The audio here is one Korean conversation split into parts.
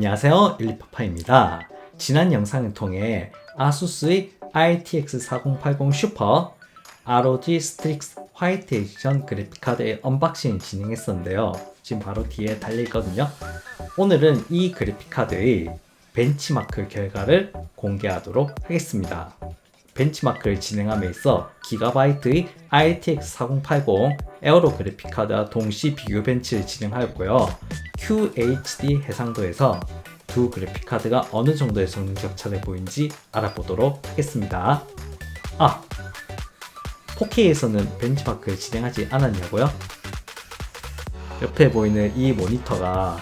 안녕하세요, 일리파파입니다. 지난 영상을 통해 아수스의 RTX 4080 슈퍼 ROG 스트릭스 화이트 에디션 그래픽카드의 언박싱을 진행했었는데요. 지금 바로 뒤에 달려있거든요. 오늘은 이 그래픽카드의 벤치마크 결과를 공개하도록 하겠습니다. 벤치마크를 진행함에 있어 기가바이트의 RTX 4080 에어로 그래픽카드와 동시 비교 벤치를 진행하였고요. QHD 해상도에서 두 그래픽카드가 어느 정도의 성능 격차를 보이는지 알아보도록 하겠습니다. 4K에서는 벤치마크를 진행하지 않았냐고요? 옆에 보이는 이 모니터가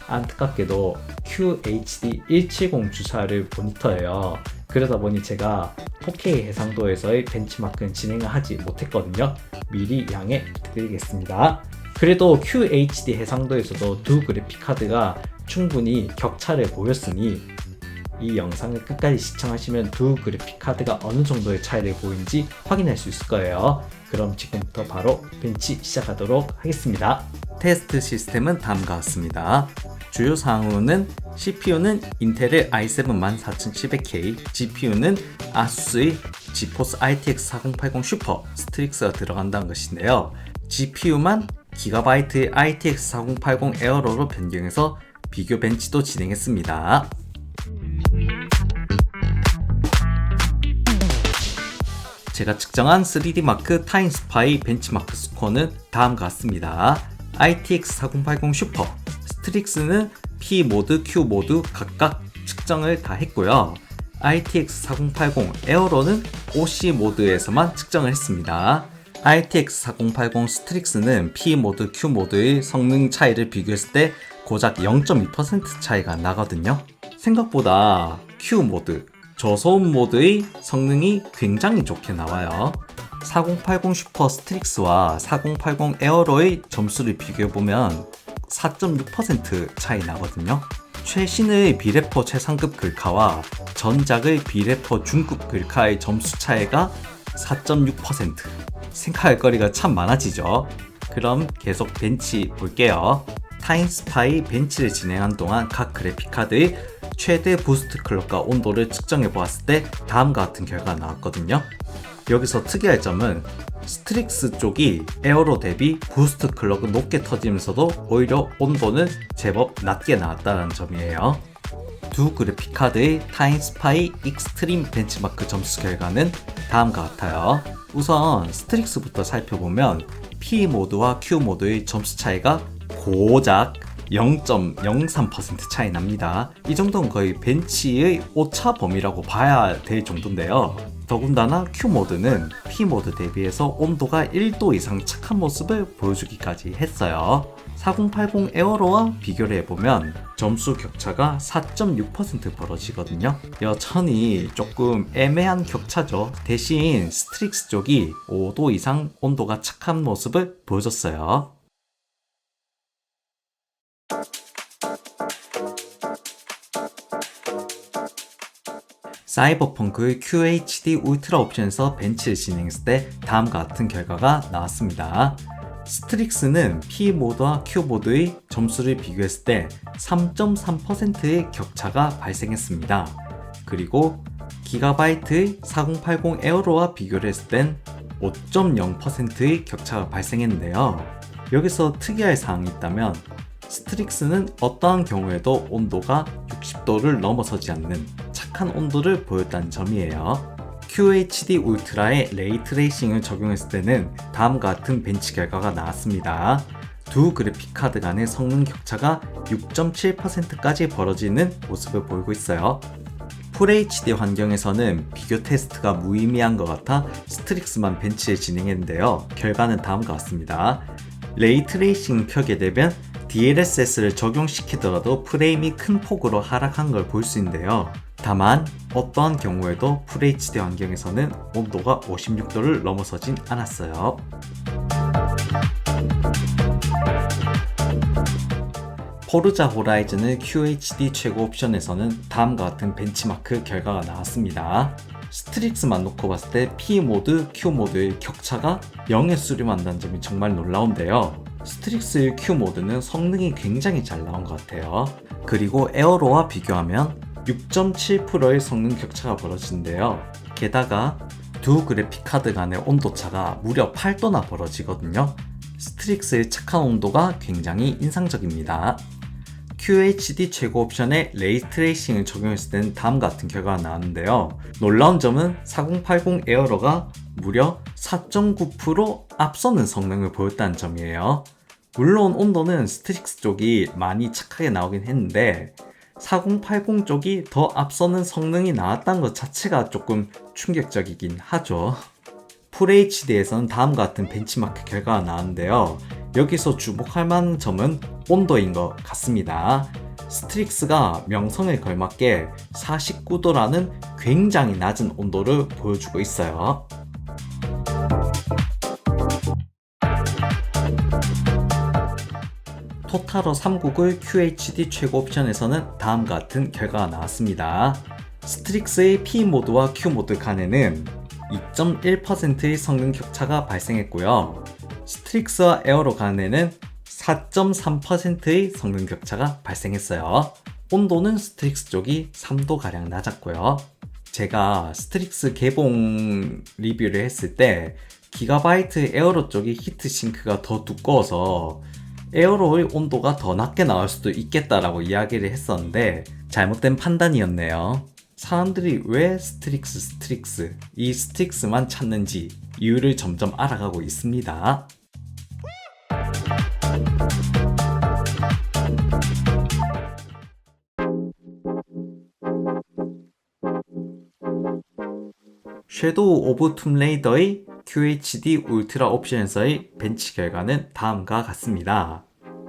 안타깝게도 QHD 170 주사를 모니터예요. 그러다 보니 제가 4K 해상도에서의 벤치마크는 진행을 하지 못했거든요. 미리 양해 부탁드리겠습니다. 그래도 QHD 해상도에서도 두 그래픽카드가 충분히 격차를 보였으니 이 영상을 끝까지 시청하시면 두 그래픽카드가 어느 정도의 차이를 보이는지 확인할 수 있을 거예요. 그럼 지금부터 바로 벤치 시작하도록 하겠습니다. 테스트 시스템은 다음과 같습니다. 주요 사항으로는 CPU는 인텔의 i7-14700K, GPU는 아수스의 지포스 RTX 4080 슈퍼 스트릭스가 들어간다는 것인데요. GPU만 기가바이트의 RTX 4080 에어로로 변경해서 비교 벤치도 진행했습니다. 제가 측정한 3D 마크 타임스파이 벤치마크 스코어는 다음과 같습니다. RTX 4080 슈퍼 스트릭스는 P 모드, Q 모드 각각 측정을 다 했고요. RTX 4080 에어로는 OC 모드에서만 측정을 했습니다. RTX 4080 스트릭스는 P 모드, Q 모드의 성능 차이를 비교했을 때 고작 0.2% 차이가 나거든요. 생각보다 Q 모드, 저소음 모드의 성능이 굉장히 좋게 나와요. 4080 슈퍼 스트릭스와 4080 에어로의 점수를 비교해보면 4.6% 차이 나거든요. 최신의 비래퍼 최상급 글카와 전작의 비래퍼 중급 글카의 점수 차이가 4.6%. 생각할 거리가 참 많아지죠. 그럼 계속 벤치 볼게요. 타임스파이 벤치를 진행한 동안 각 그래픽카드의 최대 부스트 클럭과 온도를 측정해 보았을 때 다음과 같은 결과가 나왔거든요. 여기서 특이할 점은 스트릭스 쪽이 에어로 대비 부스트 클럭은 높게 터지면서도 오히려 온도는 제법 낮게 나왔다는 점이에요. 두 그래픽카드의 타임스파이 익스트림 벤치마크 점수 결과는 다음과 같아요. 우선 스트릭스부터 살펴보면 P 모드와 Q 모드의 점수 차이가 고작 0.03% 차이 납니다. 이 정도는 거의 벤치의 오차 범위라고 봐야 될 정도인데요. 더군다나 Q 모드는 P 모드 대비해서 온도가 1도 이상 착한 모습을 보여주기까지 했어요. 4080 에어로와 비교를 해보면 점수 격차가 4.6% 벌어지거든요. 여전히 조금 애매한 격차죠. 대신 스트릭스 쪽이 5도 이상 온도가 착한 모습을 보여줬어요. 사이버펑크의 QHD 울트라 옵션에서 벤치를 진행했을 때 다음과 같은 결과가 나왔습니다. 스트릭스는 P 모드와 Q 모드의 점수를 비교했을 때 3.3%의 격차가 발생했습니다. 그리고 기가바이트의 4080 에어로와 비교를 했을 땐 5.0%의 격차가 발생했는데요. 여기서 특이할 사항이 있다면 스트릭스는 어떠한 경우에도 온도가 60도를 넘어서지 않는 착한 온도를 보였다는 점이에요. QHD 울트라의 레이 트레이싱을 적용했을 때는 다음과 같은 벤치 결과가 나왔습니다. 두 그래픽카드 간의 성능 격차가 6.7%까지 벌어지는 모습을 보이고 있어요. FHD 환경에서는 비교 테스트가 무의미한 것 같아 스트릭스만 벤치를 진행했는데요. 결과는 다음과 같습니다. 레이 트레이싱을 켜게 되면 DLSS를 적용시키더라도 프레임이 큰 폭으로 하락한 걸 볼 수 있는데요. 다만 어떠한 경우에도 FHD 환경에서는 온도가 56도를 넘어서진 않았어요. 포르자 호라이즌의 QHD 최고 옵션에서는 다음과 같은 벤치마크 결과가 나왔습니다. 스트릭스만 놓고 봤을 때 P 모드, Q 모드의 격차가 0에 수렴한다는 점이 정말 놀라운데요. 스트릭스 Q 모드는 성능이 굉장히 잘 나온 것 같아요. 그리고 에어로와 비교하면 6.7%의 성능 격차가 벌어지는데요. 게다가 두 그래픽 카드 간의 온도차가 무려 8도나 벌어지거든요. 스트릭스의 착한 온도가 굉장히 인상적입니다. QHD 최고 옵션에 레이 트레이싱을 적용했을 때는 다음과 같은 결과가 나왔는데요. 놀라운 점은 4080 에어로가 무려 4.9% 앞서는 성능을 보였다는 점이에요. 물론 온도는 스트릭스 쪽이 많이 착하게 나오긴 했는데 4080 쪽이 더 앞서는 성능이 나왔다는 것 자체가 조금 충격적이긴 하죠. FHD에서는 다음과 같은 벤치마크 결과가 나왔는데요. 여기서 주목할 만한 점은 온도인 것 같습니다. 스트릭스가 명성에 걸맞게 49도라는 굉장히 낮은 온도를 보여주고 있어요. 토탈러 3국을 QHD 최고 옵션에서는 다음과 같은 결과가 나왔습니다. 스트릭스의 P 모드와 Q 모드 간에는 2.1%의 성능 격차가 발생했고요. 스트릭스와 에어로 간에는 4.3%의 성능 격차가 발생했어요. 온도는 스트릭스 쪽이 3도가량 낮았고요. 제가 스트릭스 개봉 리뷰를 했을 때 기가바이트 에어로 쪽이 히트싱크가 더 두꺼워서 에어로의 온도가 더 낮게 나올 수도 있겠다라고 이야기를 했었는데 잘못된 판단이었네요. 사람들이 왜 스트릭스 이 스틱스만 찾는지 이유를 점점 알아가고 있습니다. 섀도우 오브 툼레이더의 QHD 울트라 옵션에서의 벤치 결과는 다음과 같습니다.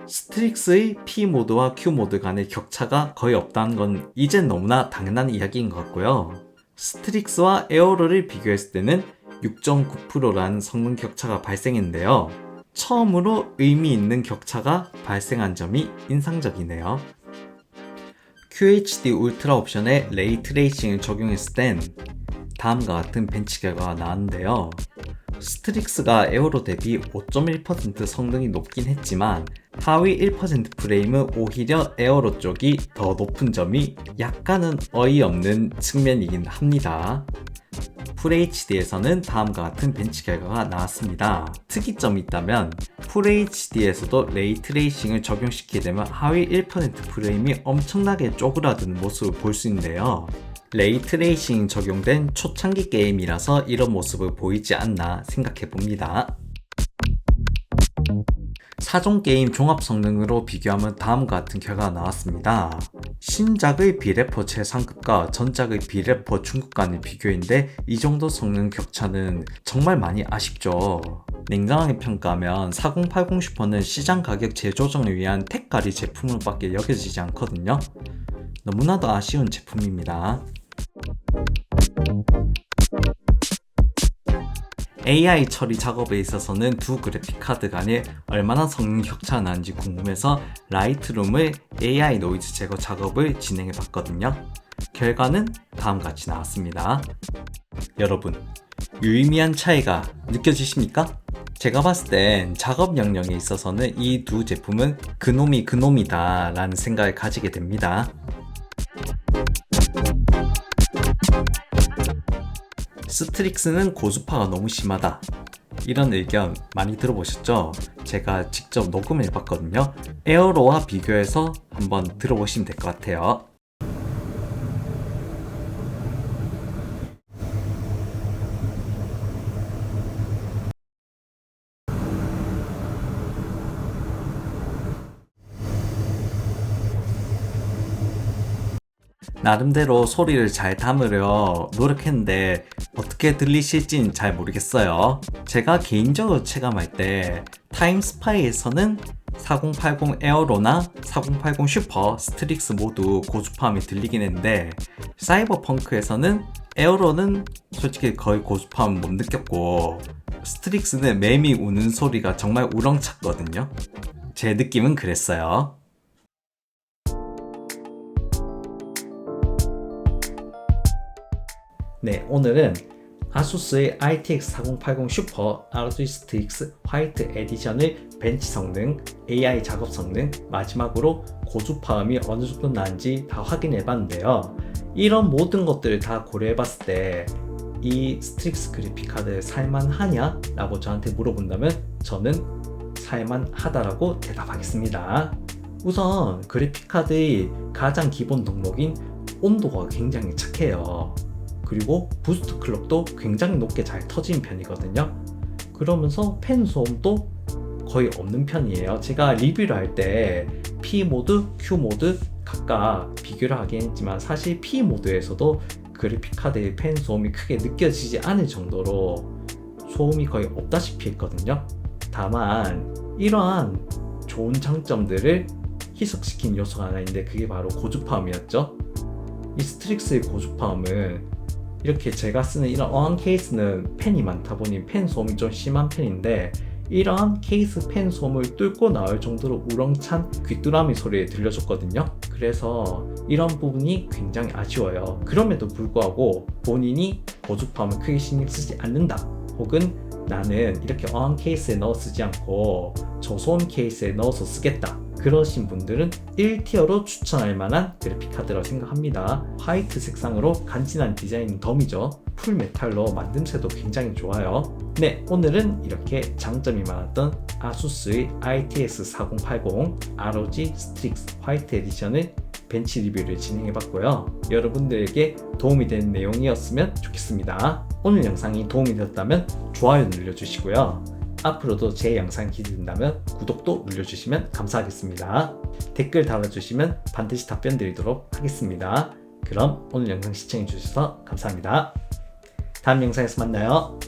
스트릭스의 P 모드와 Q 모드 간의 격차가 거의 없다는 건 이젠 너무나 당연한 이야기인 것 같고요. 스트릭스와 에어로를 비교했을 때는 6.9%라는 성능 격차가 발생했는데요. 처음으로 의미 있는 격차가 발생한 점이 인상적이네요. QHD 울트라 옵션에 레이 트레이싱을 적용했을 땐 다음과 같은 벤치 결과가 나왔는데요. 스트릭스가 에어로 대비 5.1% 성능이 높긴 했지만 하위 1% 프레임은 오히려 에어로 쪽이 더 높은 점이 약간은 어이없는 측면이긴 합니다. FHD에서는 다음과 같은 벤치 결과가 나왔습니다. 특이점이 있다면 FHD에서도 레이 트레이싱을 적용시키게 되면 하위 1% 프레임이 엄청나게 쪼그라드는 모습을 볼 수 있는데요. 레이 트레이싱 적용된 초창기 게임이라서 이런 모습을 보이지 않나 생각해봅니다. 사종 게임 종합 성능으로 비교하면 다음과 같은 결과가 나왔습니다. 신작의 비래퍼 최상급과 전작의 비래퍼 중급 간의 비교인데 이 정도 성능 격차는 정말 많이 아쉽죠. 냉정하게 평가하면 4080 슈퍼는 시장 가격 재조정을 위한 택가리 제품으로밖에 여겨지지 않거든요. 너무나도 아쉬운 제품입니다. AI 처리 작업에 있어서는 두 그래픽 카드 간에 얼마나 성능 격차가 나는지 궁금해서 라이트룸의 AI 노이즈 제거 작업을 진행해 봤거든요. 결과는 다음과 같이 나왔습니다. 여러분, 유의미한 차이가 느껴지십니까? 제가 봤을 땐 작업 역량에 있어서는 이 두 제품은 그놈이 그놈이다 라는 생각을 가지게 됩니다. 스트릭스는 고주파가 너무 심하다, 이런 의견 많이 들어보셨죠? 제가 직접 녹음을 해봤거든요. 에어로와 비교해서 한번 들어보시면 될 것 같아요. 나름대로 소리를 잘 담으려 노력했는데 어떻게 들리실진 잘 모르겠어요. 제가 개인적으로 체감할 때 타임스파이에서는 4080 에어로나 4080 슈퍼, 스트릭스 모두 고주파음이 들리긴 했는데 사이버펑크에서는 에어로는 솔직히 거의 고주파음 못 느꼈고 스트릭스는 맴이 우는 소리가 정말 우렁찼거든요. 제 느낌은 그랬어요. 네, 오늘은 아수스의 RTX 4080 슈퍼 ROG 스트릭스 화이트 에디션의 벤치 성능, AI 작업 성능, 마지막으로 고주파음이 어느 정도 나는지 다 확인해 봤는데요. 이런 모든 것들을 다 고려해 봤을 때 이 스트릭스 그래픽카드 살만하냐? 라고 저한테 물어본다면 저는 살만하다라고 대답하겠습니다. 우선 그래픽카드의 가장 기본 덕목인 온도가 굉장히 착해요. 그리고 부스트 클럭도 굉장히 높게 잘 터지는 편이거든요. 그러면서 팬 소음도 거의 없는 편이에요. 제가 리뷰를 할 때 P 모드, Q 모드 각각 비교를 하긴 했지만 사실 P 모드에서도 그래픽카드의 팬 소음이 크게 느껴지지 않을 정도로 소음이 거의 없다시피 했거든요. 다만 이러한 좋은 장점들을 희석시킨 요소가 하나 있는데 그게 바로 고주파음이었죠. 이 스트릭스의 고주파음은 이렇게 제가 쓰는 이런 어한 케이스는 팬이 많다 보니 팬 소음이 좀 심한 편인데 이러한 케이스 팬 소음을 뚫고 나올 정도로 우렁찬 귀뚜라미 소리를 들려줬거든요. 그래서 이런 부분이 굉장히 아쉬워요. 그럼에도 불구하고 본인이 고주파음을 크게 신경 쓰지 않는다, 혹은 나는 이렇게 어한 케이스에 넣어 쓰지 않고 저소음 케이스에 넣어서 쓰겠다, 그러신 분들은 1티어로 추천할 만한 그래픽카드라고 생각합니다. 화이트 색상으로 간지난 디자인 덤이죠. 풀메탈로 만듦새도 굉장히 좋아요. 네, 오늘은 이렇게 장점이 많았던 아수스의 RTX 4080 ROG 스트릭스 화이트 에디션의 벤치 리뷰를 진행해봤고요. 여러분들에게 도움이 되는 내용이었으면 좋겠습니다. 오늘 영상이 도움이 되었다면 좋아요 눌러주시고요. 앞으로도 제 영상 기대된다면 구독도 눌러주시면 감사하겠습니다. 댓글 달아주시면 반드시 답변 드리도록 하겠습니다. 그럼 오늘 영상 시청해주셔서 감사합니다. 다음 영상에서 만나요.